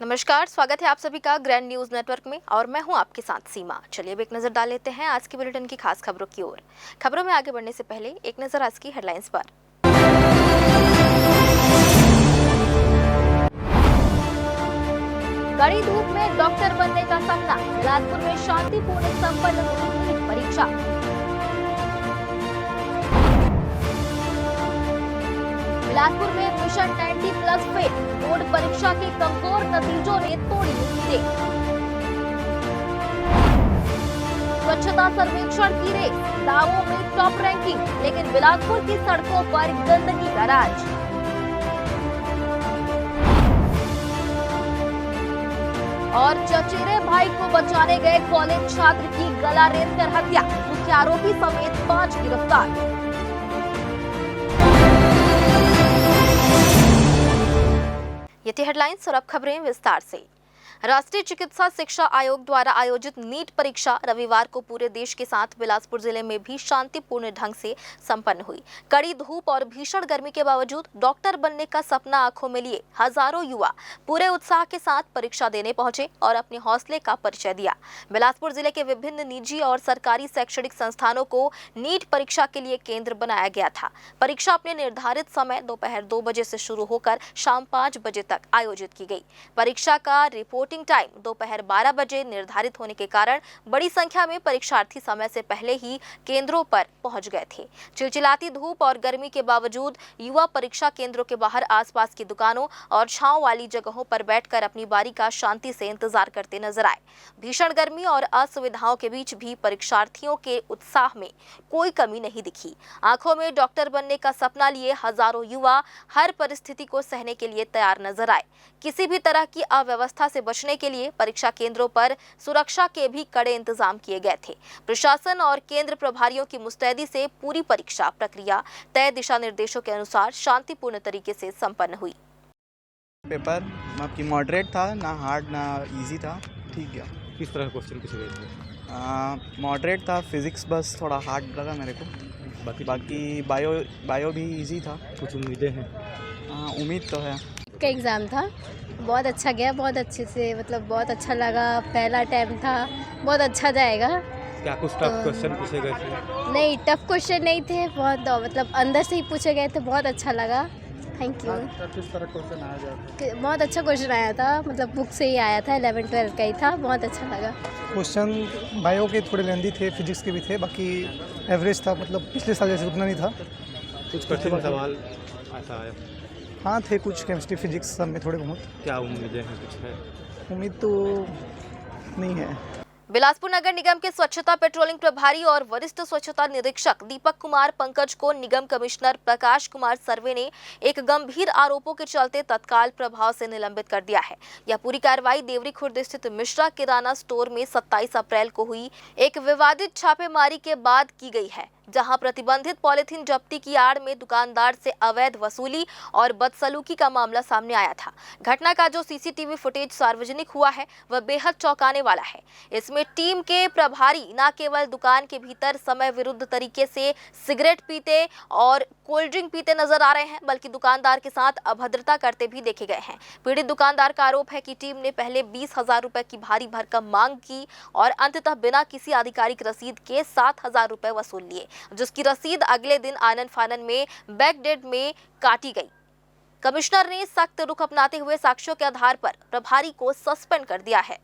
नमस्कार, स्वागत है आप सभी का ग्रैंड न्यूज नेटवर्क में और मैं हूं आपके साथ सीमा। चलिए अब एक नजर डाल लेते हैं आज के बुलेटिन की खास खबरों की ओर। खबरों में आगे बढ़ने से पहले एक नजर आज की हेडलाइंस पर। कड़ी धूप में डॉक्टर बनने का सपना, बिलासपुर में शांतिपूर्ण संपन्न हुई नीट परीक्षा। बिलासपुर में मिशन 90+ फेल, बोर्ड परीक्षा के कमजोर नतीजों ने तोड़ी उम्मीदें। स्वच्छता सर्वेक्षण की रेस, दावों में टॉप रैंकिंग, लेकिन बिलासपुर की सड़कों पर गंदगी का राज। और चचेरे भाई को बचाने गए कॉलेज छात्र की गला रेतकर हत्या, मुख्य आरोपी समेत 5 गिरफ्तार। ये थी हेडलाइंस और अब खबरें विस्तार से। राष्ट्रीय चिकित्सा शिक्षा आयोग द्वारा आयोजित नीट परीक्षा रविवार को पूरे देश के साथ बिलासपुर जिले में भी शांतिपूर्ण ढंग से संपन्न हुई। कड़ी धूप और भीषण गर्मी के बावजूद डॉक्टर बनने का सपना आंखों में लिए हजारों युवा पूरे उत्साह के साथ परीक्षा देने पहुंचे और अपने हौसले का परिचय दिया। बिलासपुर जिले के विभिन्न निजी और सरकारी शैक्षणिक संस्थानों को नीट परीक्षा के लिए केंद्र बनाया गया था। परीक्षा अपने निर्धारित समय दोपहर 2 बजे से शुरू होकर शाम 5 बजे तक आयोजित की गई। परीक्षा का रिपोर्टिंग टाइम दोपहर 12 बजे निर्धारित होने के कारण बड़ी संख्या में परीक्षार्थी समय से पहले ही केंद्रों पर पहुंच गए थे। चिलचिलाती धूप और गर्मी के बावजूद युवा परीक्षा केंद्रों के बाहर आसपास की दुकानों और छांव वाली जगहों पर बैठकर अपनी बारी का शांति से इंतजार करते नजर आए। भीषण गर्मी और असुविधाओं के बीच भी परीक्षार्थियों के उत्साह में कोई कमी नहीं दिखी। आंखों में डॉक्टर बनने का सपना लिए हजारों युवा हर परिस्थिति को सहने के लिए तैयार नजर आए। किसी भी तरह की अव्यवस्था से बचने के लिए परीक्षा केंद्रों पर सुरक्षा के भी कड़े इंतजाम किए गए थे। प्रशासन और केंद्र प्रभारियों की मुस्तैदी से पूरी परीक्षा प्रक्रिया तय दिशा निर्देशों के अनुसार शांतिपूर्ण तरीके से संपन्न हुई। पेपर आपकी मॉडरेट था, ना हार्ड ना इजी था, ठीक है। किस तरह क्वेश्चन पूछे गए थे? मॉडरेट था, फिजिक्स बस थोड़ा हार्ड लगा मेरे को। बाकी बायो भी इजी था। कुछ उम्मीदें हैं? उम्मीद तो है। का एग्ज़ाम था, बहुत अच्छा गया, बहुत अच्छे से, मतलब बहुत अच्छा लगा। पहला टाइम था, बहुत अच्छा जाएगा। क्या कुछ टफ क्वेश्चन पूछे गए थे? नहीं, टफ क्वेश्चन नहीं थे, बहुत मतलब अंदर से ही पूछे गए थे, बहुत अच्छा लगा। Thank you. किस तरह क्वेश्चन आया जाता? बहुत अच्छा क्वेश्चन आया था, मतलब बुक से ही आया था, 11-12 का ही था, बहुत अच्छा लगा। क्वेश्चन बायो के थोड़े लेंदी थे, फिजिक्स के भी थे, बाकी एवरेज था, मतलब पिछले साल जैसे उतना नहीं था। कुछ कठिन सवाल ऐसा आया? हाँ थे कुछ, केमिस्ट्री फिजिक्स सब में थोड़े बहुत। क्या उम्मीदें हैं, कुछ है? उम्मीद तो नहीं है। बिलासपुर नगर निगम के स्वच्छता पेट्रोलिंग प्रभारी और वरिष्ठ स्वच्छता निरीक्षक दीपक कुमार पंकज को निगम कमिश्नर प्रकाश कुमार सर्वे ने एक गंभीर आरोपों के चलते तत्काल प्रभाव से निलंबित कर दिया है। यह पूरी कार्रवाई देवरी खुर्द स्थित मिश्रा किराना स्टोर में 27 अप्रैल को हुई एक विवादित छापेमारी के बाद की गई है, जहां प्रतिबंधित पॉलिथीन जब्ती की आड़ में दुकानदार से अवैध वसूली और बदसलूकी का मामला सामने आया था। घटना का जो सीसीटीवी फुटेज सार्वजनिक हुआ है वह बेहद चौंकाने वाला है। इसमें टीम के प्रभारी न केवल दुकान के भीतर समय विरुद्ध तरीके से सिगरेट पीते और कोल्ड ड्रिंक पीते नजर आ रहे हैं, बल्कि दुकानदार के साथ अभद्रता करते भी देखे गए हैं। पीड़ित दुकानदार का आरोप है कि टीम ने पहले 20,000 रुपए की भारी भरकम मांग की और अंततः बिना किसी आधिकारिक रसीद के 7,000 रुपए वसूल लिए, जिसकी रसीद अगले दिन आनन फानन में बैकडेट में काटी गई। कमिश्नर ने सख्त रुख अपनाते हुए साक्ष्यों के आधार पर प्रभारी को सस्पेंड कर दिया है।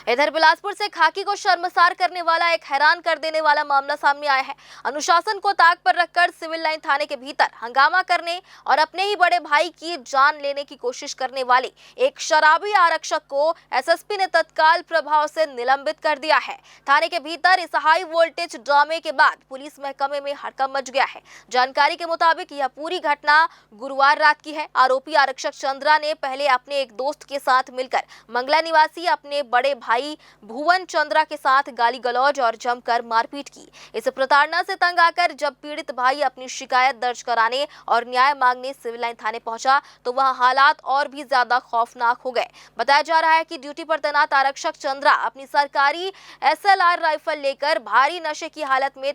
इधर बिलासपुर से खाकी को शर्मसार करने वाला एक हैरान कर देने वाला मामला सामने आया है। अनुशासन को ताक पर रखकर सिविल लाइन थाने के भीतर हंगामा करने और अपने ही बड़े भाई की जान लेने की कोशिश करने वाले एक शराबी आरक्षक को एसएसपी ने तत्काल प्रभाव से निलंबित कर दिया है। थाने के भीतर इस हाई वोल्टेज ड्रामे के बाद पुलिस महकमे में हड़कंप मच गया है। जानकारी के मुताबिक यह पूरी घटना गुरुवार रात की है। आरोपी आरक्षक चंद्रा ने पहले अपने एक दोस्त के साथ मिलकर मंगला निवासी अपने बड़े वाले भाई भुवन चंद्रा के साथ गाली गलौज और जमकर मारपीट की। इस प्रताड़ना से तंग आकर जब पीड़ित भाई अपनी शिकायत दर्ज कराने और न्याय मांगने सिविल लाइन थाने पहुंचा तो वहां हालात और भी ज्यादा खौफनाक हो गए। बताया जा रहा है कि ड्यूटी पर तैनात आरक्षक चंद्रा अपनी सरकारी SLR राइफल लेकर भारी नशे की हालत में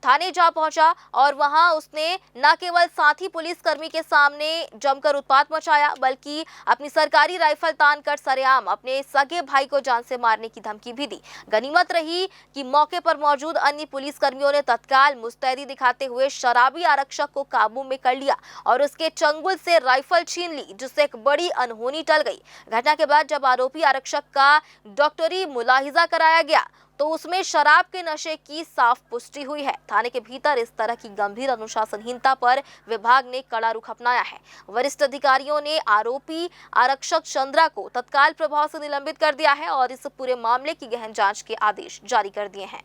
थाने जा पहुंचा और वहां उसने न केवल साथी पुलिसकर्मी के सामने जमकर उत्पात मचाया बल्कि अपनी सरकारी राइफल तानकर सरेआम अपने सगे भाई को जान से मारने की धमकी भी दी। गनीमत रही कि मौके पर मौजूद अन्य पुलिसकर्मियों ने तत्काल मुस्तैदी दिखाते हुए शराबी आरक्षक को काबू में कर लिया और उसके चंगुल से राइफल छीन ली, जिससे एक बड़ी अनहोनी टल गई। घटना के बाद जब आरोपी आरक्षक का डॉक्टरी मुलाहिजा कराया गया तो उसमें शराब के नशे की साफ पुष्टि हुई है। थाने के भीतर इस तरह की गंभीर अनुशासनहीनता पर विभाग ने कड़ा रुख अपनाया है। वरिष्ठ अधिकारियों ने आरोपी आरक्षक चंद्रा को तत्काल प्रभाव से निलंबित कर दिया है और इस पूरे मामले की गहन जांच के आदेश जारी कर दिए हैं।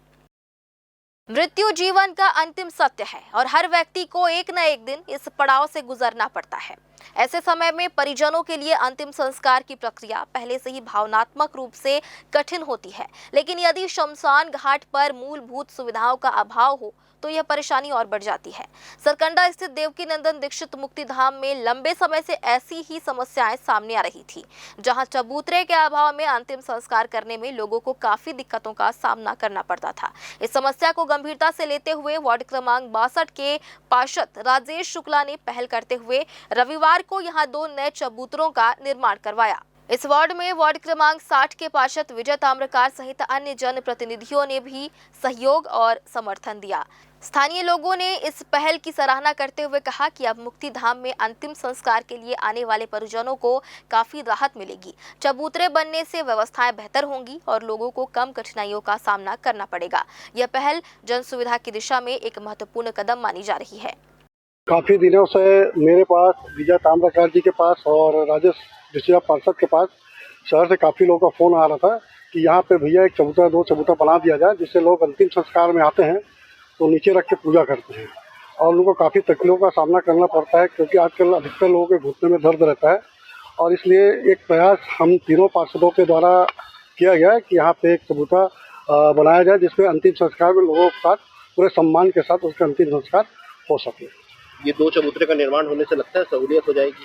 मृत्यु जीवन का अंतिम सत्य है और हर व्यक्ति को एक न एक दिन इस पड़ाव से गुजरना पड़ता है। ऐसे समय में परिजनों के लिए अंतिम संस्कार की प्रक्रिया पहले से ही भावनात्मक रूप से कठिन होती है, लेकिन यदि शमशान घाट पर मूलभूत सुविधाओं का अभाव हो तो यह परेशानी और बढ़ जाती है। सरकंडा स्थित देवकीनंदन दीक्षित मुक्तिधाम में लंबे समय से ऐसी ही समस्याएं सामने आ रही थी, जहां चबूतरे के अभाव में अंतिम संस्कार करने में लोगों को काफी दिक्कतों का सामना करना पड़ता था। इस समस्या को गंभीरता से लेते हुए वार्ड क्रमांक 62 के पार्षद राजेश शुक्ला ने पहल करते हुए रविवार को यहां 2 नए चबूतरों का निर्माण करवाया। इस वार्ड में वार्ड क्रमांक 60 के पार्षद विजय ताम्रकार सहित अन्य जनप्रतिनिधियों ने भी सहयोग और समर्थन दिया। स्थानीय लोगों ने इस पहल की सराहना करते हुए कहा कि अब मुक्तिधाम में अंतिम संस्कार के लिए आने वाले परिजनों को काफी राहत मिलेगी। चबूतरे बनने से व्यवस्थाएं बेहतर होंगी और लोगों को कम कठिनाइयों का सामना करना पड़ेगा। यह पहल जन सुविधा की दिशा में एक महत्वपूर्ण कदम मानी जा रही है। काफी दिनों से मेरे पास विजय ताम्रकार जी के पास और राजेश डिस्ट्रिक्ट पार्षद के पास शहर से काफी लोगों का फोन आ रहा था कि यहाँ पे भैया एक चबूतरा 2 चबूतरा बना दिया जाए, जिससे लोग अंतिम संस्कार में आते हैं तो नीचे रख के पूजा करते हैं और उनको काफ़ी तकलीफों का सामना करना पड़ता है, क्योंकि आजकल अधिकतर लोगों के घुटने में दर्द रहता है। और इसलिए एक प्रयास हम तीनों पार्षदों के द्वारा किया गया है कि यहाँ पे एक चबूतरा बनाया जाए, जिसमें अंतिम संस्कार में लोगों के साथ पूरे सम्मान के साथ उसका अंतिम संस्कार हो सके। ये 2 चबूतरे का निर्माण होने से लगता है सहूलियत हो जाएगी,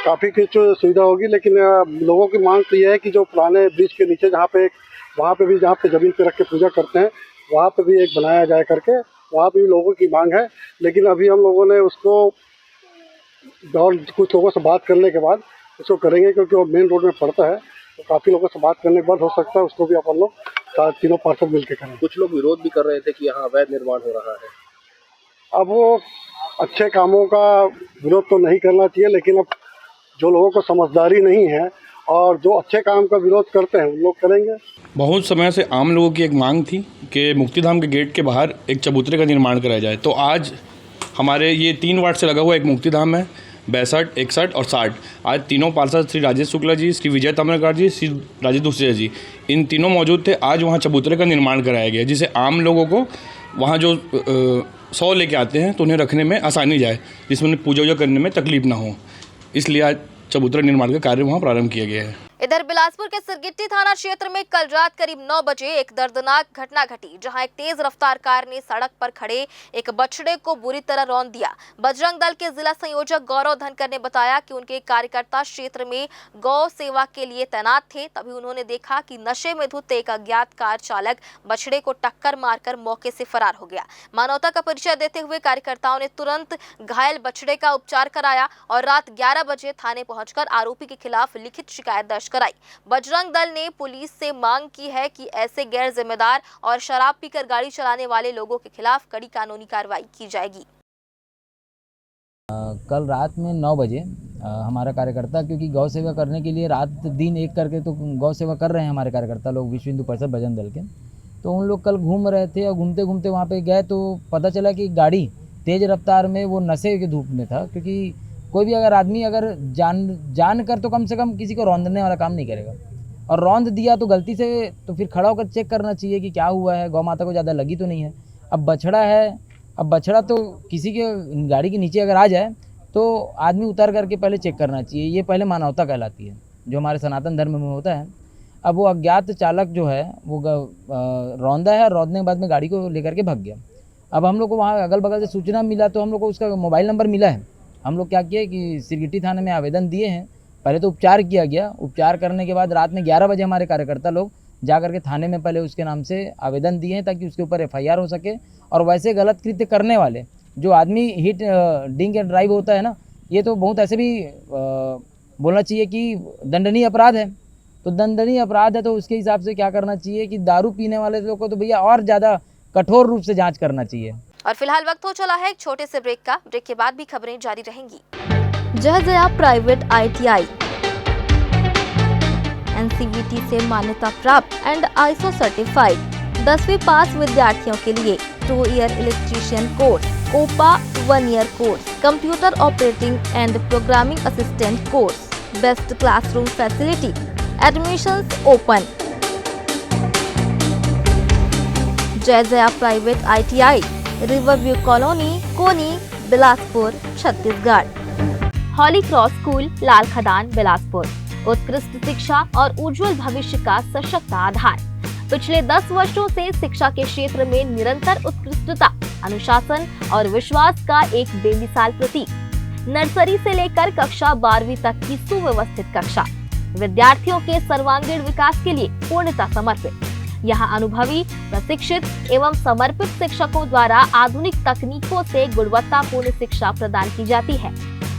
काफ़ी कुछ सुविधा होगी, लेकिन लोगों की मांग तो ये है कि जो पुराने ब्रिज के नीचे वहाँ पे भी जहाँ पे ज़मीन पे रख के पूजा करते हैं वहाँ पे भी एक बनाया जाए करके, वहाँ पे भी लोगों की मांग है। लेकिन अभी हम लोगों ने उसको और कुछ लोगों से बात करने के बाद उसको करेंगे, क्योंकि वो मेन रोड में पड़ता है, तो काफ़ी लोगों से बात करने के बाद हो सकता है उसको भी अपन लोग तीनों पार्षद मिल के करें। कुछ लोग विरोध भी कर रहे थे कि यहाँ अवैध निर्माण हो रहा है। अब वो अच्छे कामों का विरोध तो नहीं करना चाहिए, लेकिन अब जो लोगों को समझदारी नहीं है और जो अच्छे काम का विरोध करते हैं उन लोग करेंगे। बहुत समय से आम लोगों की एक मांग थी कि मुक्तिधाम के गेट के बाहर एक चबूतरे का निर्माण कराया जाए, तो आज हमारे ये 3 वार्ड से लगा हुआ एक मुक्तिधाम है, 62, 61 और 60। आज तीनों पार्षद श्री राजेश शुक्ला जी, श्री विजय ताम्रकार जी, श्री राजेश दूसरे जी, इन तीनों मौजूद थे। आज वहाँ चबूतरे का निर्माण कराया गया, जिससे आम लोगों को वहाँ जो 100 लेके आते हैं तो उन्हें रखने में आसानी जाए, जिसमें उन्हें पूजा करने में तकलीफ ना हो। इसलिए आज चबूतरा निर्माण का कार्य वहाँ प्रारंभ किया गया है। इधर बिलासपुर के सिरगिट्टी थाना क्षेत्र में कल रात करीब 9 बजे एक दर्दनाक घटना घटी, जहां एक तेज रफ्तार कार ने सड़क पर खड़े एक बछड़े को बुरी तरह रौंद दिया। बजरंग दल के जिला संयोजक गौरव धनकर ने बताया कि उनके कार्यकर्ता क्षेत्र में गौ सेवा के लिए तैनात थे, तभी उन्होंने देखा कि नशे में धुत एक अज्ञात कार चालक बछड़े को टक्कर मारकर मौके से फरार हो गया। मानवता का परिचय देते हुए कार्यकर्ताओं ने तुरंत घायल बछड़े का उपचार कराया और रात 11 बजे थाने पहुंचकर आरोपी के खिलाफ लिखित शिकायत दर्ज कराई। बजरंग दल ने पुलिस से मांग की है कि ऐसे गैर जिम्मेदार और शराब पीकर गाड़ी चलाने वाले लोगों के खिलाफ कड़ी कानूनी कार्रवाई की जाएगी। कल रात में 9 बजे हमारा कार्यकर्ता, क्योंकि गौ सेवा करने के लिए रात दिन एक करके तो गौ सेवा कर रहे हैं हमारे कार्यकर्ता लोग विश्व हिंदू परिषद बजरंग दल के, तो उन लोग कल घूम रहे थे और घूमते घूमते वहाँ पे गए तो पता चला कि गाड़ी तेज़ रफ्तार में वो नशे के धूप में था, क्योंकि कोई भी अगर आदमी अगर जान कर तो कम से कम किसी को रौंदने वाला काम नहीं करेगा, और रौंद दिया तो गलती से तो फिर खड़ा होकर चेक करना चाहिए कि क्या हुआ है, गौ माता को ज़्यादा लगी तो नहीं है। अब बछड़ा है, अब बछड़ा तो किसी के गाड़ी के नीचे अगर आ जाए तो आदमी उतर करके पहले चेक करना चाहिए, ये पहले मानवता कहलाती है जो हमारे सनातन धर्म में होता है। अब वो अज्ञात चालक जो है वो रौंदा है, रौंदने के बाद में गाड़ी को लेकर के भाग गया। अब हम लोग को वहाँ अगल बगल से सूचना मिला तो हम लोग को उसका मोबाइल नंबर मिला है। हम लोग क्या किए कि सिरगिट्टी थाने में आवेदन दिए हैं। पहले तो उपचार किया गया, उपचार करने के बाद रात में 11 बजे हमारे कार्यकर्ता लोग जा करके थाने में पहले उसके नाम से आवेदन दिए हैं ताकि उसके ऊपर FIR हो सके। और वैसे गलत कृत्य करने वाले जो आदमी हिट ड्रिंक एंड ड्राइव होता है ना, ये तो बहुत ऐसे भी बोलना चाहिए कि दंडनीय अपराध है। तो दंडनीय अपराध है तो उसके हिसाब से क्या करना चाहिए कि दारू पीने वाले लोग को तो भैया और ज़्यादा कठोर रूप से जांच करना चाहिए। और फिलहाल वक्त हो चला है एक छोटे से ब्रेक का। ब्रेक के बाद भी खबरें जारी रहेंगी। जयजया प्राइवेट ITI NCVT से मान्यता प्राप्त एंड ISO सर्टिफाइड 10वीं पास विद्यार्थियों के लिए 2 year electrician course, OPA 1 year course, computer operating and programming assistant course, best classroom facility, admissions open. Jaijaya private ITI, Riverview Colony, Koni, Bilaspur, Chhattisgarh. Holy Cross School, Lal Khadan, Bilaspur. उत्कृष्ट शिक्षा और उज्जवल भविष्य का सशक्त आधार। पिछले 10 वर्षों से शिक्षा के क्षेत्र में निरंतर उत्कृष्टता, अनुशासन और विश्वास का एक बेमिसाल प्रतीक। नर्सरी से लेकर कक्षा 12वीं तक की सुव्यवस्थित कक्षा, विद्यार्थियों के सर्वांगीण विकास के लिए पूर्णतः समर्पित। यहाँ अनुभवी, प्रशिक्षित एवं समर्पित शिक्षकों द्वारा आधुनिक तकनीकों से गुणवत्तापूर्ण शिक्षा प्रदान की जाती है।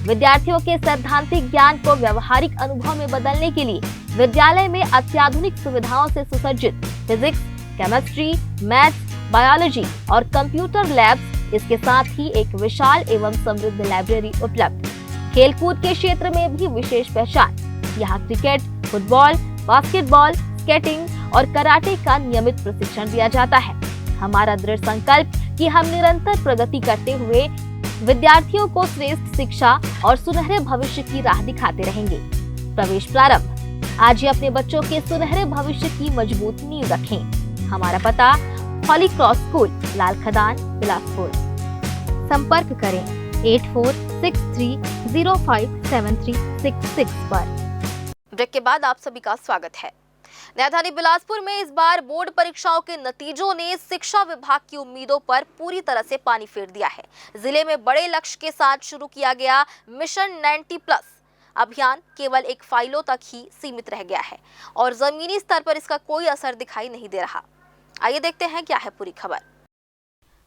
विद्यार्थियों के सैद्धांतिक ज्ञान को व्यवहारिक अनुभव में बदलने के लिए विद्यालय में अत्याधुनिक सुविधाओं से सुसज्जित फिजिक्स, केमिस्ट्री, मैथ्स, बायोलॉजी और कंप्यूटर लैब्स, इसके साथ ही एक विशाल एवं समृद्ध लाइब्रेरी उपलब्ध। खेलकूद के क्षेत्र में भी विशेष पहचान। यहाँ क्रिकेट, फुटबॉल, बास्केटबॉल, स्केटिंग और कराटे का नियमित प्रशिक्षण दिया जाता है। हमारा दृढ़ संकल्प कि हम निरंतर प्रगति करते हुए विद्यार्थियों को श्रेष्ठ शिक्षा और सुनहरे भविष्य की राह दिखाते रहेंगे। प्रवेश प्रारंभ। आज ही अपने बच्चों के सुनहरे भविष्य की मजबूत नींव रखें। हमारा पता हॉली क्रॉस स्कूल, लाल खदान, बिलासपुर। संपर्क करें 8463057366 पर। ब्रेक के बाद आप सभी का स्वागत है। राजधानी बिलासपुर में इस बार बोर्ड परीक्षाओं के नतीजों ने शिक्षा विभाग की उम्मीदों पर पूरी तरह से पानी फेर दिया है। जिले में बड़े लक्ष्य के साथ शुरू किया गया मिशन 90+ अभियान केवल एक फाइलों तक ही सीमित रह गया है और जमीनी स्तर पर इसका कोई असर दिखाई नहीं दे रहा। आइए देखते हैं क्या है पूरी खबर।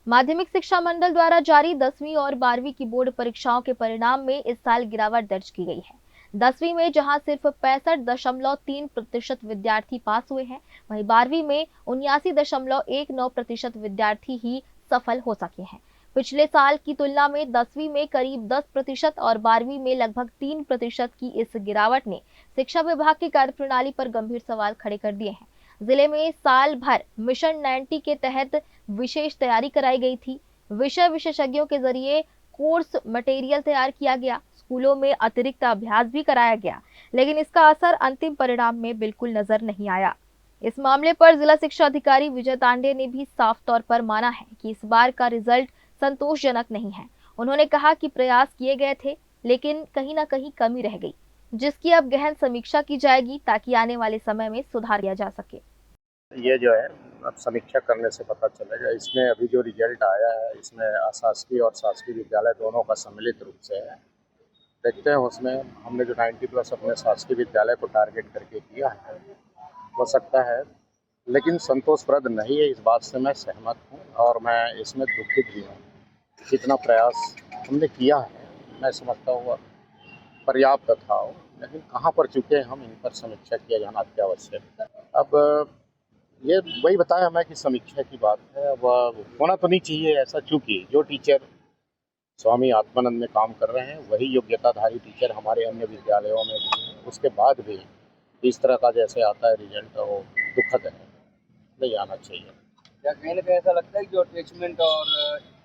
माध्यमिक शिक्षा मंडल द्वारा जारी 10वीं और 12वीं की बोर्ड परीक्षाओं के परिणाम में इस साल गिरावट दर्ज की गई है। 10वीं में जहां सिर्फ 65.3% विद्यार्थी पास हुए हैं, वहीं 12वीं में 79.19% विद्यार्थी ही सफल हो सके हैं। पिछले साल की तुलना में 10वीं में करीब 10% और 12वीं में लगभग 3% की इस गिरावट ने शिक्षा विभाग की कार्यप्रणाली पर गंभीर सवाल खड़े कर दिए हैं। जिले में साल भर मिशन 90 के तहत विशेष तैयारी कराई गई थी। विषय विशेषज्ञों के जरिए कोर्स मटेरियल तैयार किया गया, स्कूलों में अतिरिक्त अभ्यास भी कराया गया, लेकिन इसका असर अंतिम परिणाम में बिल्कुल नजर नहीं आया। इस मामले पर जिला शिक्षा अधिकारी विजय तांडे ने भी साफ तौर पर माना है कि इस बार का रिजल्ट संतोषजनक नहीं है। उन्होंने कहा कि प्रयास किए गए थे, लेकिन कहीं ना कहीं कमी रह गई, जिसकी अब गहन समीक्षा की जाएगी ताकि आने वाले समय में सुधार किया जा सके। ये जो है अब समीक्षा करने से पता चलेगा। इसमें अभी जो रिजल्ट आया है इसमें अशासकीय और शासकीय विद्यालय दोनों का सम्मिलित रूप से है। देखते हैं उसमें हमने जो 90+ अपने शासकीय विद्यालय को टारगेट करके किया है, हो सकता है, लेकिन संतोषप्रद नहीं है। इस बात से मैं सहमत हूँ और मैं इसमें दुखित भी हूँ। जितना प्रयास हमने किया है मैं समझता हूँ पर्याप्त था, लेकिन कहाँ पर चुके हैं हम, इन पर समीक्षा किया जाना अत्यावश्यक है। अब ये वही बताया मैं कि समीक्षा की बात है, अब होना तो नहीं चाहिए ऐसा, चूँकि जो टीचर स्वामी आत्मानंद में काम कर रहे हैं वही योग्यताधारी टीचर हमारे अन्य विद्यालयों में भी हैं। उसके बाद भी इस तरह का जैसे आता है रिजल्ट वो दुखद है, नहीं आना चाहिए। क्या कहीं ना कहीं ऐसा लगता है कि जो अटैचमेंट और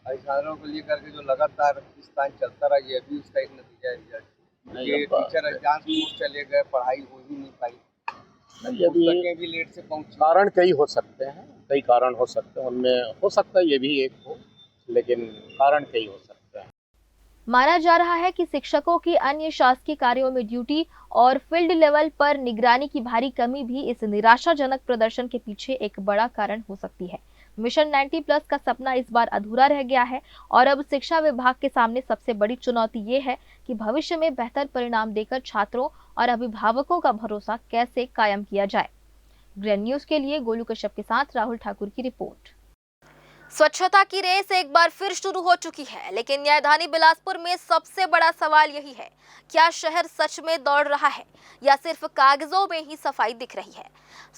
अधिकारियों को लेकर के जो लगातार इस टाइम चलता रहा, ये भी उसका एक नतीजा है रिजल्ट? ये टीचर एग्जाम चले गए, पढ़ाई हो ही नहीं पाई, पुस्तकें भी लेट से पहुंची। कारण कई हो सकते हैं, कई कारण हो सकते हैं, उनमें हो सकता है ये भी एक हो, लेकिन कारण कई हो सकते हैं। माना जा रहा है कि शिक्षकों की अन्य शासकीय कार्यों में ड्यूटी और फील्ड लेवल पर निगरानी की भारी कमी भी इस निराशाजनक प्रदर्शन के पीछे एक बड़ा कारण हो सकती है। मिशन 90+ का सपना इस बार अधूरा रह गया है और अब शिक्षा विभाग के सामने सबसे बड़ी चुनौती ये है कि भविष्य में बेहतर परिणाम देकर छात्रों और अभिभावकों का भरोसा कैसे कायम किया जाए। ग्रैंड न्यूज के लिए गोलू कश्यप के साथ राहुल ठाकुर की रिपोर्ट। स्वच्छता की रेस एक बार फिर शुरू हो चुकी है, लेकिन न्यायधानी बिलासपुर में सबसे बड़ा सवाल यही है, क्या शहर सच में दौड़ रहा है या सिर्फ कागजों में ही सफाई दिख रही है।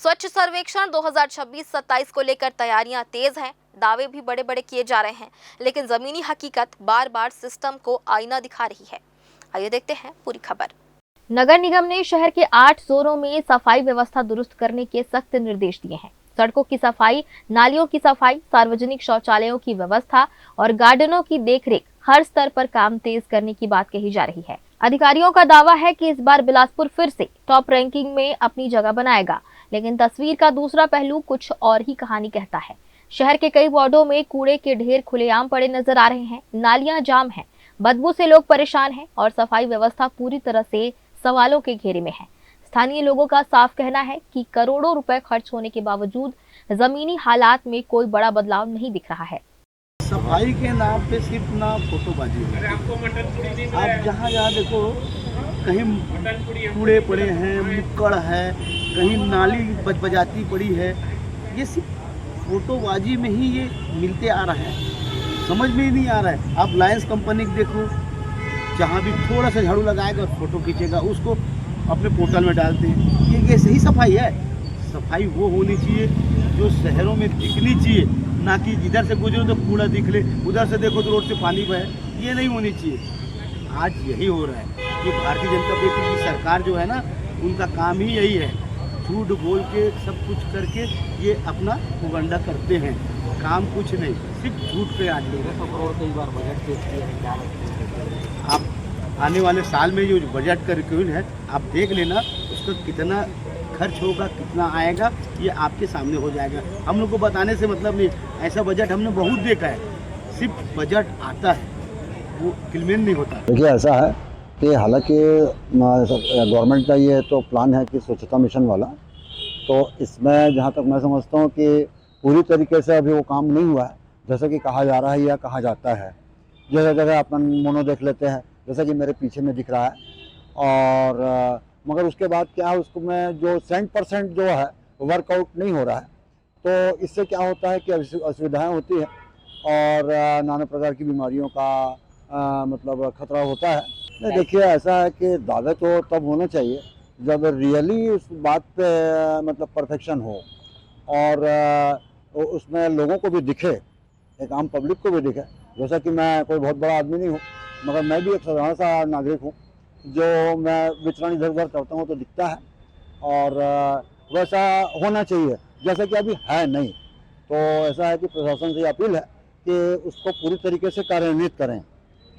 स्वच्छ सर्वेक्षण 2026-27 को लेकर तैयारियां तेज हैं, दावे भी बड़े बड़े किए जा रहे हैं, लेकिन जमीनी हकीकत बार बार सिस्टम को आईना दिखा रही है। आइए देखते हैं पूरी खबर। नगर निगम ने शहर के 8 जोनों में सफाई व्यवस्था दुरुस्त करने के सख्त निर्देश दिए हैं। सड़कों की सफाई, नालियों की सफाई, सार्वजनिक शौचालयों की व्यवस्था और गार्डनों की देखरेख हर स्तर पर काम तेज करने की बात कही जा रही है। अधिकारियों का दावा है कि इस बार बिलासपुर फिर से टॉप रैंकिंग में अपनी जगह बनाएगा, लेकिन तस्वीर का दूसरा पहलू कुछ और ही कहानी कहता है। शहर के कई वार्डों में कूड़े के ढेर खुलेआम पड़े नजर आ रहे हैं, नालियां जाम हैं, बदबू से लोग परेशान हैं और सफाई व्यवस्था पूरी तरह से सवालों के घेरे में है। स्थानीय लोगों का साफ कहना है कि करोड़ों रुपए खर्च होने के बावजूद जमीनी हालात में कोई बड़ा बदलाव नहीं दिख रहा है। सफाई के नाम पे सिर्फ ना फोटोबाजी हो रही है। आप जहाँ जहाँ देखो, कहीं कूड़े पड़े हैं, मुक्कड़ है, कहीं नाली बजाती पड़ी है, ये सिर्फ फोटोबाजी में ही ये मिलते आ रहा है। समझ में ही नहीं आ रहा है। आप लायंस कंपनी देखो, जहाँ भी थोड़ा सा झाड़ू लगाएगा और फोटो खींचेगा, उसको अपने पोर्टल में डालते हैं। ये सही सफाई है? सफाई वो होनी चाहिए जो शहरों में दिखनी चाहिए, ना कि जिधर से गुजरो तो कूड़ा दिख ले, उधर से देखो तो रोड से पानी बहे। ये नहीं होनी चाहिए। आज यही हो रहा है कि भारतीय जनता पार्टी की सरकार जो है ना, उनका काम ही यही है, झूठ बोल के सब कुछ करके ये अपना प्रोपेगेंडा करते हैं। काम कुछ नहीं, सिर्फ झूठ पे आज कई बार बजट पेश किया। आप आने वाले साल में जो बजट का रिक्यूल है, आप देख लेना, उसका कितना खर्च होगा, कितना आएगा, ये आपके सामने हो जाएगा। हम लोग को बताने से मतलब नहीं, ऐसा बजट हमने बहुत देखा है। सिर्फ बजट आता है, वो क्लियर नहीं होता। देखिए, ऐसा है कि हालांकि गवर्नमेंट का ये तो प्लान है कि स्वच्छता मिशन वाला, तो इसमें जहाँ तक मैं समझता हूँ कि पूरी तरीके से अभी वो काम नहीं हुआ है, जैसा कि कहा जा रहा है या कहा जाता है। जगह जगह अपन मोनो देख लेते हैं, जैसा कि मेरे पीछे में दिख रहा है, और मगर उसके बाद क्या है, उसको में जो 100% जो है वर्कआउट नहीं हो रहा है। तो इससे क्या होता है कि असुविधाएं होती है और नाना प्रकार की बीमारियों का मतलब खतरा होता है। नहीं, देखिए, ऐसा है कि दावे तो तब होना चाहिए जब रियली उस बात पे मतलब परफेक्शन हो और उसमें लोगों को भी दिखे, एक आम पब्लिक को भी दिखे। जैसा कि मैं कोई बहुत बड़ा आदमी नहीं हूँ, मगर मैं भी एक साधारण सा नागरिक हूँ, जो मैं विचरण इधर उधर करता हूँ तो दिखता है, और वैसा होना चाहिए जैसा कि अभी है नहीं। तो ऐसा है कि प्रशासन से अपील है कि उसको पूरी तरीके से कार्यान्वित करें,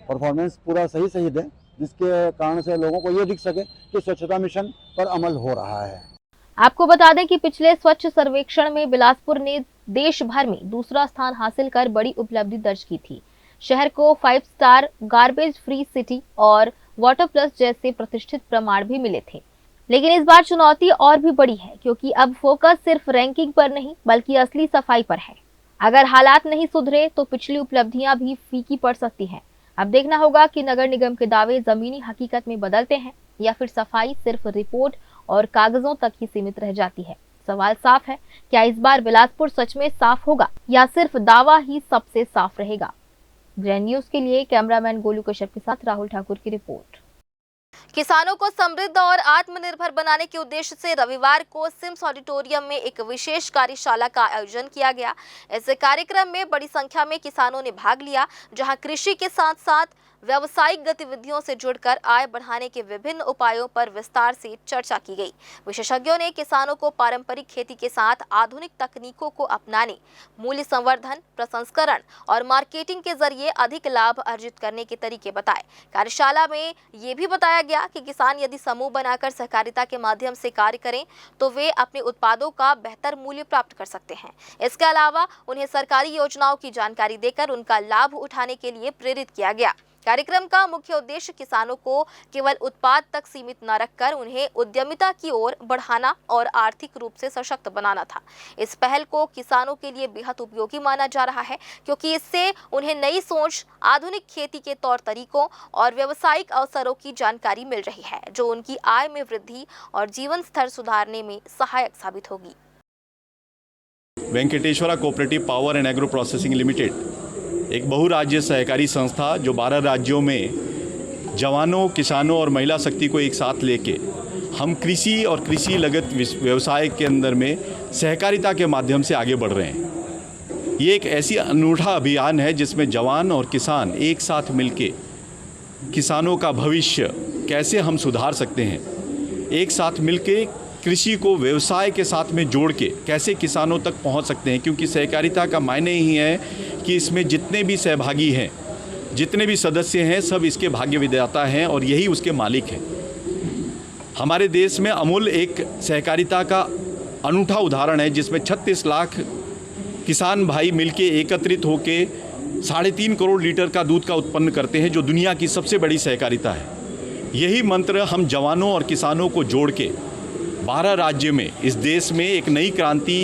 परफॉर्मेंस पूरा सही दें, जिसके कारण से लोगों को ये दिख सके कि स्वच्छता मिशन पर अमल हो रहा है। आपको बता दें कि पिछले स्वच्छ सर्वेक्षण में बिलासपुर ने देश भर में दूसरा स्थान हासिल कर बड़ी उपलब्धि दर्ज की थी। शहर को 5 स्टार, गार्बेज फ्री सिटी और वाटर प्लस जैसे प्रतिष्ठित प्रमाण भी मिले थे। लेकिन इस बार चुनौती और भी बड़ी है, क्योंकि अब फोकस सिर्फ रैंकिंग पर नहीं बल्कि असली सफाई पर है। अगर हालात नहीं सुधरे तो पिछली उपलब्धियां भी फीकी पड़ सकती हैं। अब देखना होगा कि नगर निगम के दावे जमीनी हकीकत में बदलते हैं या फिर सफाई सिर्फ रिपोर्ट और कागजों तक ही सीमित रह जाती है। सवाल साफ है, क्या इस बार बिलासपुर सच में साफ होगा या सिर्फ दावा ही सबसे साफ रहेगा। ग्रैंड न्यूज के लिए कैमरामैन गोलू कश्यप के साथ राहुल ठाकुर की रिपोर्ट। किसानों को समृद्ध और आत्मनिर्भर बनाने के उद्देश्य से रविवार को सिम्स ऑडिटोरियम में एक विशेष कार्यशाला का आयोजन किया गया। इस कार्यक्रम में बड़ी संख्या में किसानों ने भाग लिया, जहां कृषि के साथ साथ व्यावसायिक गतिविधियों से जुड़कर आय बढ़ाने के विभिन्न उपायों पर विस्तार से चर्चा की गई। विशेषज्ञों ने किसानों को पारंपरिक खेती के साथ आधुनिक तकनीकों को अपनाने, मूल्य संवर्धन, प्रसंस्करण और मार्केटिंग के जरिए अधिक लाभ अर्जित करने के तरीके बताए। कार्यशाला में ये भी बताया गया कि किसान यदि समूह बनाकर सहकारिता के माध्यम से कार्य करें तो वे अपने उत्पादों का बेहतर मूल्य प्राप्त कर सकते हैं। इसके अलावा उन्हें सरकारी योजनाओं की जानकारी देकर उनका लाभ उठाने के लिए प्रेरित किया गया। कार्यक्रम का मुख्य उद्देश्य किसानों को केवल उत्पाद तक सीमित न रखकर उन्हें उद्यमिता की ओर बढ़ाना और आर्थिक रूप से सशक्त बनाना था। इस पहल को किसानों के लिए बेहद उपयोगी माना जा रहा है, क्योंकि इससे उन्हें नई सोच, आधुनिक खेती के तौर तरीकों और व्यावसायिक अवसरों की जानकारी मिल रही है, जो उनकी आय में वृद्धि और जीवन स्तर सुधारने में सहायक साबित होगी। Venkateshwara cooperative power and agro processing limited एक बहुराज्य सहकारी संस्था जो 12 राज्यों में जवानों, किसानों और महिला शक्ति को एक साथ लेके हम कृषि और कृषि लगत व्यवसाय के अंदर में सहकारिता के माध्यम से आगे बढ़ रहे हैं। ये एक ऐसी अनूठा अभियान है जिसमें जवान और किसान एक साथ मिलके किसानों का भविष्य कैसे हम सुधार सकते हैं, एक साथ मिलके कृषि को व्यवसाय के साथ में जोड़ के कैसे किसानों तक पहुंच सकते हैं, क्योंकि सहकारिता का मायने ही है कि इसमें जितने भी सहभागी हैं, जितने भी सदस्य हैं, सब इसके भाग्य विधाता हैं और यही उसके मालिक हैं। हमारे देश में अमूल एक सहकारिता का अनूठा उदाहरण है जिसमें 36 लाख किसान भाई मिलके एकत्रित होके 3.5 करोड़ लीटर का दूध का उत्पन्न करते हैं, जो दुनिया की सबसे बड़ी सहकारिता है। यही मंत्र हम जवानों और किसानों को जोड़ के 12 राज्य में इस देश में एक नई क्रांति,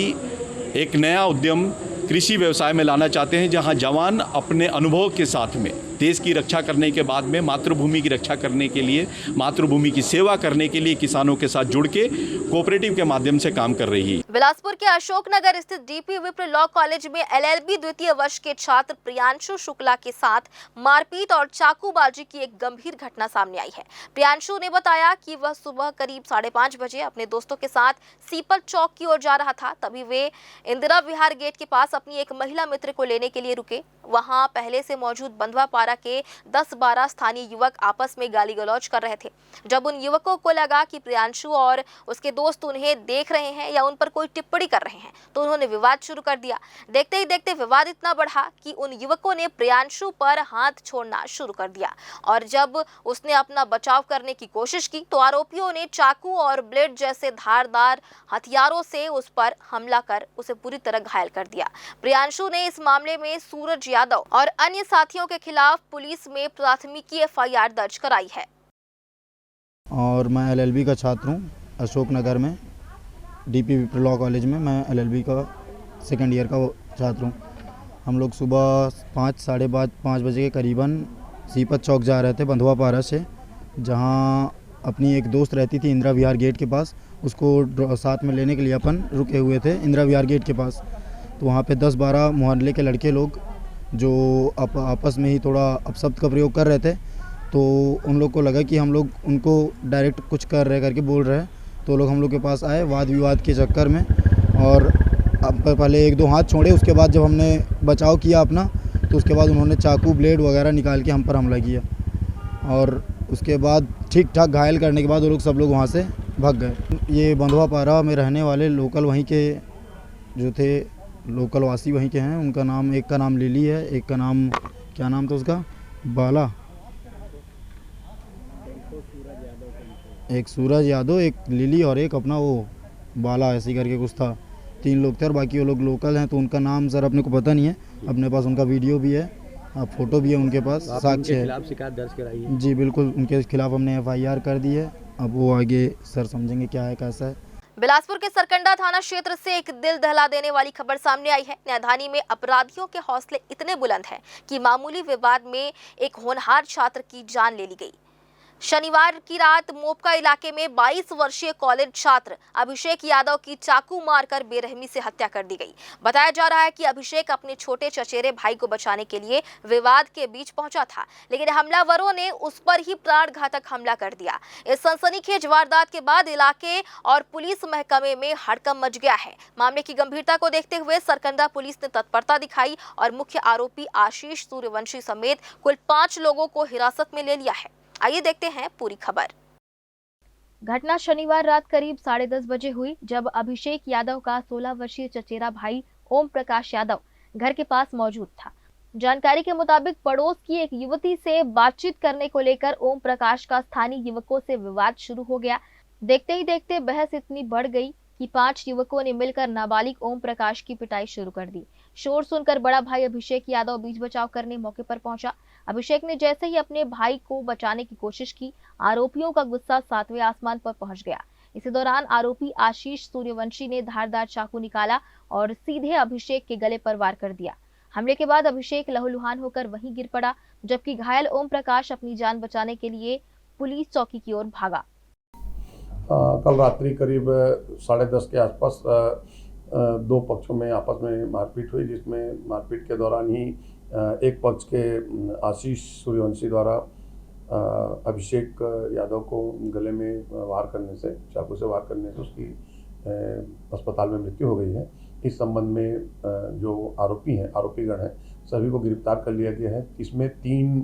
एक नया उद्यम कृषि व्यवसाय में लाना चाहते हैं, जहां जवान अपने अनुभव के साथ में देश की रक्षा करने के बाद में मातृभूमि की रक्षा करने के लिए, मातृभूमि की सेवा करने के लिए किसानों के साथ जुड़ के कोऑपरेटिव के माध्यम से काम कर रही है। बिलासपुर के अशोकनगर स्थित डीपी विप्र लॉ कॉलेज में LLB द्वितीय वर्ष के छात्र प्रियांशु शुक्ला के साथ मारपीट और चाकूबाजी की एक गंभीर घटना सामने आई है। प्रियांशु ने बताया कि वह सुबह करीब 5:30 बजे अपने दोस्तों के साथ सीपल चौक की ओर जा रहा था। तभी वे इंदिरा विहार गेट के पास अपनी एक महिला मित्र को लेने के लिए रुके। वहां पहले से मौजूद बंधवा पारा के 10-12 स्थानीय युवक आपस में गाली गलौज कर रहे थे। जब उन युवकों को लगा कि प्रियांशु और उसके दोस्त उन्हें देख रहे हैं या उन पर कोई टिप्पणी कर रहे हैं, तो उन्होंने विवाद शुरू कर दिया। देखते ही देखते विवाद इतना बढ़ा कि उन युवकों ने प्रियांशु पर हाथ छोड़ना शुरू कर दिया और जब उसने अपना बचाव करने की कोशिश की तो आरोपियों ने चाकू और ब्लेड जैसे धारदार हथियारों से उस पर हमला कर उसे पूरी तरह घायल कर दिया। प्रियांशु ने इस मामले में सूरज यादव और अन्य साथियों के खिलाफ पुलिस में प्राथमिकी FIR दर्ज कराई है। और मैं LLB का छात्र हूँ अशोकनगर में, डीपी विप्र लॉ कॉलेज में मैं LLB का सेकंड ईयर का छात्र हूँ। हम लोग सुबह 5-5:30 बजे के करीबन सीपत चौक जा रहे थे बंधवा पारा से, जहाँ अपनी एक दोस्त रहती थी इंदिरा विहार गेट के पास। उसको साथ में लेने के लिए अपन रुके हुए थे इंदिरा विहार गेट के पास। तो वहाँ पे 10-12 मोहल्ले के लड़के लोग जो आपस में ही थोड़ा अपशब्द का प्रयोग कर रहे थे, तो उन लोग को लगा कि हम लोग उनको डायरेक्ट कुछ कर रहे करके बोल रहे हैं, तो लोग हम लोग के पास आए वाद विवाद के चक्कर में। और अब पहले 1-2 हाथ छोड़े, उसके बाद जब हमने बचाव किया अपना, तो उसके बाद उन्होंने चाकू ब्लेड वगैरह निकाल के हम पर हमला किया और उसके बाद ठीक ठाक घायल करने के बाद वो लोग सब लोग वहाँ से भाग गए। ये बंधवा पारा में रहने वाले लोकल वहीं के जो थे, लोकल वासी वहीं के हैं। उनका नाम, एक का नाम लिली है, एक का नाम क्या नाम था उसका, बाला, एक सूरज यादव, एक लिली और एक अपना वो बाला, ऐसे करके कुछ था। 3 लोग थे और बाकी वो लोग लोकल हैं, तो उनका नाम सर अपने को पता नहीं है। अपने पास उनका वीडियो भी है, फ़ोटो भी है उनके पास, साक्ष्य है। खिलाफ शिकायत दर्ज कराई है? जी बिल्कुल, उनके खिलाफ हमने FIR कर दी है। अब वो आगे सर समझेंगे क्या है कैसा है। बिलासपुर के सरकंडा थाना क्षेत्र से एक दिल दहला देने वाली खबर सामने आई है। न्यायधानी में अपराधियों के हौसले इतने बुलंद हैं कि मामूली विवाद में एक होनहार छात्र की जान ले ली गई। शनिवार की रात मोपका इलाके में 22 वर्षीय कॉलेज छात्र अभिषेक यादव की चाकू मारकर बेरहमी से हत्या कर दी गई। बताया जा रहा है कि अभिषेक अपने छोटे चचेरे भाई को बचाने के लिए विवाद के बीच पहुंचा था, लेकिन हमलावरों ने उस पर ही प्राणघातक हमला कर दिया। इस सनसनीखेज वारदात के बाद इलाके और पुलिस महकमे में हड़कंप मच गया है। मामले की गंभीरता को देखते हुए सरकंडा पुलिस ने तत्परता दिखाई और मुख्य आरोपी आशीष सूर्यवंशी समेत कुल 5 लोगों को हिरासत में ले लिया है। आइए देखते हैं पूरी खबर। घटना शनिवार रात करीब 10:30 बजे हुई, जब अभिषेक यादव का 16 वर्षीय चचेरा भाई ओम प्रकाश यादव घर के पास मौजूद था। जानकारी के मुताबिक पड़ोस की एक युवती से बातचीत करने को लेकर ओम प्रकाश का स्थानीय युवकों से विवाद शुरू हो गया। देखते ही देखते बहस इतनी बढ़ गई कि 5 युवकों ने मिलकर नाबालिग ओम प्रकाश की पिटाई शुरू कर दी। शोर सुनकर बड़ा भाई अभिषेक यादव बीच बचाव करने मौके पर पहुंचा। अभिषेक ने जैसे ही अपने भाई को बचाने की कोशिश की, आरोपियों का गुस्सा 7वें आसमान पर पहुंच गया। इसी दौरान आरोपी आशीष सूर्यवंशी ने धारदार चाकू निकाला और सीधे अभिषेक के गले पर वार कर दिया। हमले के बाद अभिषेक लहूलुहान होकर वहीं गिर पड़ा, जबकि घायल ओम प्रकाश अपनी जान बचाने के लिए पुलिस चौकी की ओर भागा। कल रात्रि करीब 10:30 के आसपास दो पक्षों में आपस में मारपीट हुई, जिसमें मारपीट के दौरान ही एक पक्ष के आशीष सूर्यवंशी द्वारा अभिषेक यादव को गले में वार करने से, चाकू से वार करने से उसकी अस्पताल में मृत्यु हो गई है। इस संबंध में जो आरोपीगण हैं, सभी को गिरफ्तार कर लिया गया है। इसमें 3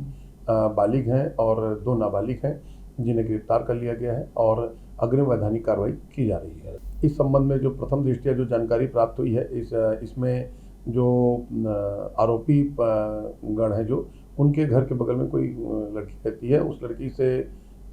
बालिग हैं और 2 नाबालिग हैं, जिन्हें गिरफ्तार कर लिया गया है और अग्रिम वैधानिक कार्रवाई की जा रही है। इस संबंध में जो प्रथम दृष्टया जो जानकारी प्राप्त हुई है, इसमें जो आरोपी गण है, जो उनके घर के बगल में कोई लड़की रहती है, उस लड़की से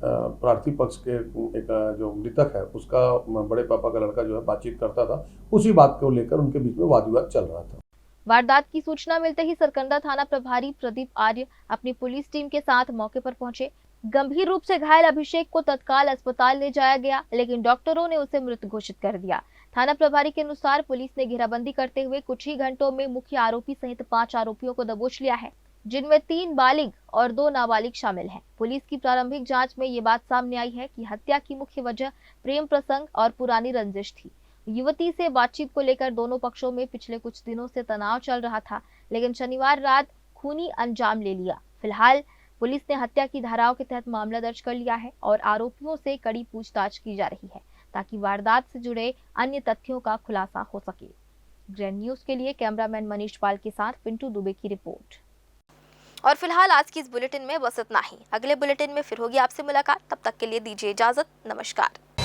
प्रार्थी पक्ष के एक जो मृतक है उसका बड़े पापा का लड़का जो है बातचीत करता था। उसी बात को लेकर उनके बीच में वाद विवाद चल रहा था। वारदात की सूचना मिलते ही सरकंडा थाना प्रभारी प्रदीप आर्य अपनी पुलिस टीम के साथ मौके पर पहुंचे। गंभीर रूप से घायल अभिषेक को तत्काल अस्पताल ले जाया गया, लेकिन डॉक्टरों ने उसे मृत घोषित कर दिया। थाना प्रभारी के अनुसार पुलिस ने घेराबंदी करते हुए कुछ ही घंटों में मुख्य आरोपी सहित 5 आरोपियों को दबोच लिया है, जिनमें 3 बालिग और 2 नाबालिग शामिल हैं। पुलिस की प्रारंभिक जांच में ये बात सामने आई है कि हत्या की मुख्य वजह प्रेम प्रसंग और पुरानी रंजिश थी। युवती से बातचीत को लेकर दोनों पक्षों में पिछले कुछ दिनों से तनाव चल रहा था, लेकिन शनिवार रात खूनी अंजाम ले लिया। फिलहाल पुलिस ने हत्या की धाराओं के तहत मामला दर्ज कर लिया है और आरोपियों से कड़ी पूछताछ की जा रही है, ताकि वारदात से जुड़े अन्य तथ्यों का खुलासा हो सके। ग्रैंड न्यूज के लिए कैमरामैन मनीष पाल के साथ पिंटू दुबे की रिपोर्ट। और फिलहाल आज की इस बुलेटिन में बस इतना ही। अगले बुलेटिन में फिर होगी आपसे मुलाकात, तब तक के लिए दीजिए इजाजत। नमस्कार।